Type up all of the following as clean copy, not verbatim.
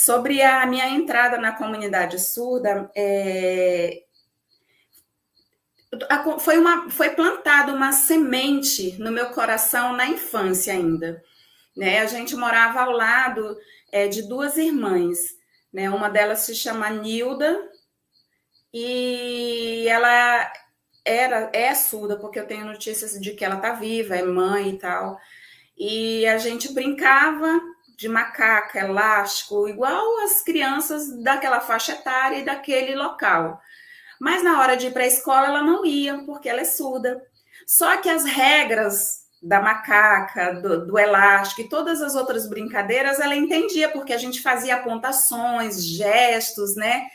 Sobre a minha entrada na comunidade surda, foi plantada uma semente no meu coração na infância ainda. Né? A gente morava ao lado de duas irmãs. Né? Uma delas se chama Nilda e ela é surda, porque eu tenho notícias de que ela está viva, é mãe e tal. E a gente brincava de macaca, elástico, igual as crianças daquela faixa etária e daquele local. Mas na hora de ir para a escola, ela não ia, porque ela é surda. Só que as regras da macaca, do elástico e todas as outras brincadeiras, ela entendia, porque a gente fazia apontações, gestos, né?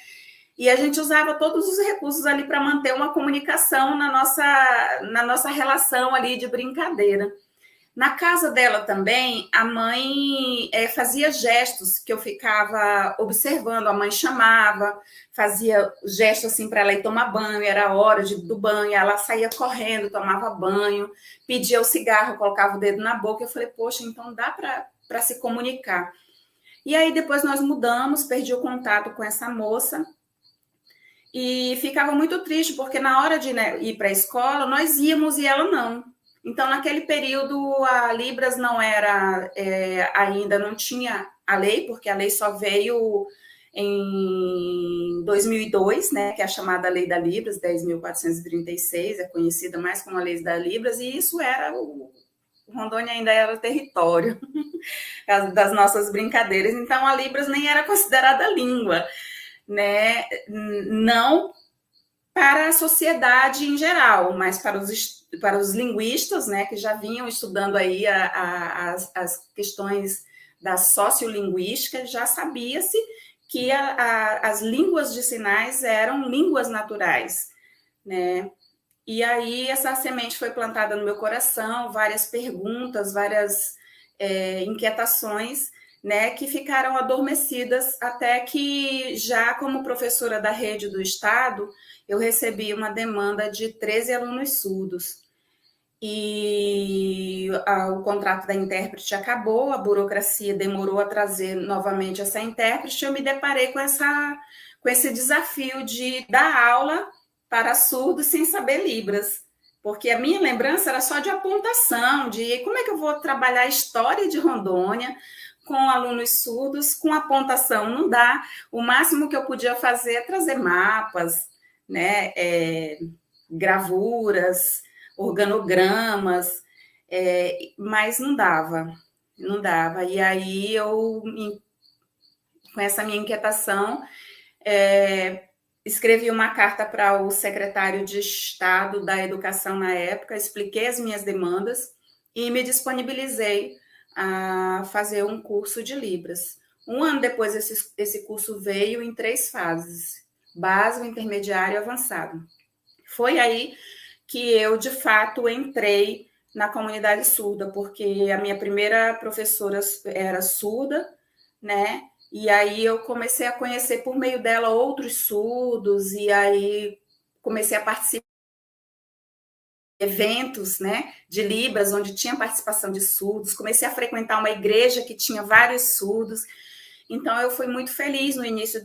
E a gente usava todos os recursos ali para manter uma comunicação na nossa relação ali de brincadeira. Na casa dela também, a mãe fazia gestos que eu ficava observando. A mãe chamava, fazia gesto assim para ela ir tomar banho, era a hora do banho, ela saía correndo, tomava banho, pedia o cigarro, colocava o dedo na boca. Eu falei, poxa, então dá para se comunicar. E aí depois nós mudamos, perdi o contato com essa moça e ficava muito triste, porque na hora de ir para a escola, nós íamos e ela não. Então, naquele período, a Libras não era, ainda não tinha a lei, porque a lei só veio em 2002, né, que é a chamada Lei da Libras, 10.436, é conhecida mais como a Lei da Libras, e isso era Rondônia ainda era território das nossas brincadeiras, então a Libras nem era considerada língua, né, não para a sociedade em geral, mas para os linguistas, né, que já vinham estudando aí as questões da sociolinguística, já sabia-se que as línguas de sinais eram línguas naturais, né? E aí essa semente foi plantada no meu coração, várias perguntas, várias inquietações, né, que ficaram adormecidas até que, já como professora da rede do Estado, eu recebi uma demanda de 13 alunos surdos. E o contrato da intérprete acabou, a burocracia demorou a trazer novamente essa intérprete, eu me deparei com esse desafio de dar aula para surdos sem saber Libras. Porque a minha lembrança era só de apontação, de como é que eu vou trabalhar a história de Rondônia com alunos surdos, com apontação não dá. O máximo que eu podia fazer é trazer mapas, né, gravuras, organogramas, mas não dava. E aí eu, com essa minha inquietação, escrevi uma carta para o secretário de Estado da Educação na época, expliquei as minhas demandas e me disponibilizei a fazer um curso de Libras. Um ano depois, esse curso veio em 3 fases: básico, intermediário e avançado. Foi aí que eu, de fato, entrei na comunidade surda, porque a minha primeira professora era surda, né? E aí eu comecei a conhecer por meio dela outros surdos, e aí comecei a participar de eventos, né, de Libras, onde tinha participação de surdos, comecei a frequentar uma igreja que tinha vários surdos. Então eu fui muito feliz no início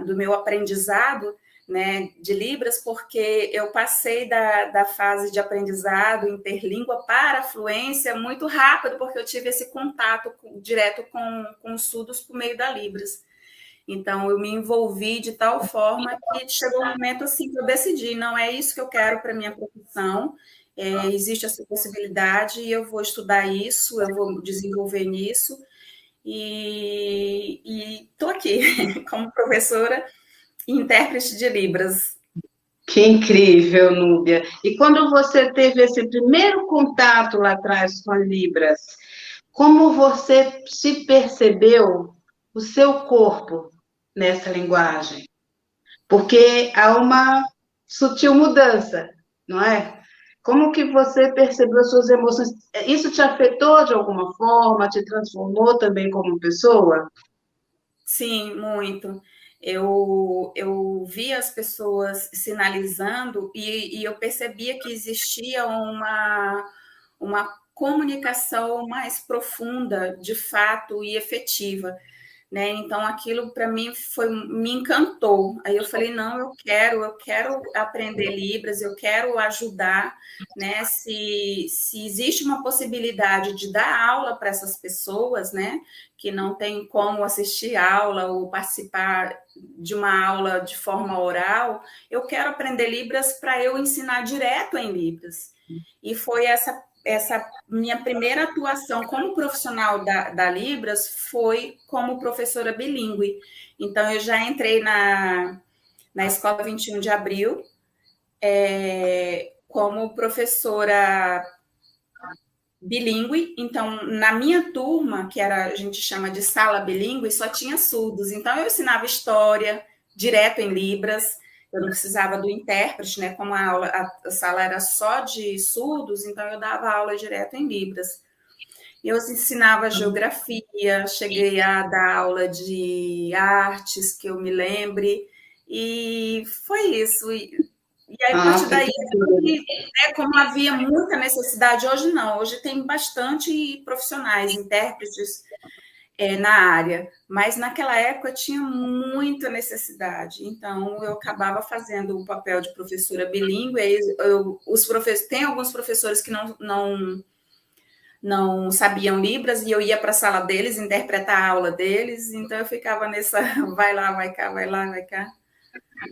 do meu aprendizado, né, de Libras, porque eu passei da fase de aprendizado interlíngua para a fluência muito rápido, porque eu tive esse contato direto com os surdos por meio da Libras. Então, eu me envolvi de tal forma que chegou um momento assim que eu decidi, não é isso que eu quero para a minha profissão, existe essa possibilidade e eu vou estudar isso, eu vou desenvolver nisso, e estou aqui como professora e intérprete de Libras. Que incrível, Núbia. E quando você teve esse primeiro contato lá atrás com Libras, como você se percebeu o seu corpo nessa linguagem? Porque há uma sutil mudança, não é? Como que você percebeu as suas emoções? Isso te afetou de alguma forma? Te transformou também como pessoa? Sim, muito. Eu via as pessoas sinalizando e eu percebia que existia uma comunicação mais profunda, de fato, e efetiva, né? Então aquilo para mim me encantou. Aí eu falei, não, eu quero aprender Libras, eu quero ajudar, né? Se existe uma possibilidade de dar aula para essas pessoas, né? Que não tem como assistir aula ou participar de uma aula de forma oral, eu quero aprender Libras para eu ensinar direto em Libras. E foi essa minha primeira atuação como profissional da Libras foi como professora bilíngue. Então, eu já entrei na Escola 21 de Abril como professora bilíngue. Então, na minha turma, que era, a gente chama de sala bilíngue, só tinha surdos. Então, eu ensinava história direto em Libras. Eu não precisava do intérprete, né? Como a sala era só de surdos, então eu dava aula direto em Libras. Eu ensinava geografia, cheguei a dar aula de artes, que eu me lembre, e foi isso. E aí, a partir daí, como havia muita necessidade, hoje não, hoje tem bastante profissionais, intérpretes na área, mas naquela época tinha muita necessidade, então eu acabava fazendo o papel de professora bilíngue, tem alguns professores que não sabiam Libras e eu ia para a sala deles interpretar a aula deles, então eu ficava nessa vai lá, vai cá, vai lá, vai cá.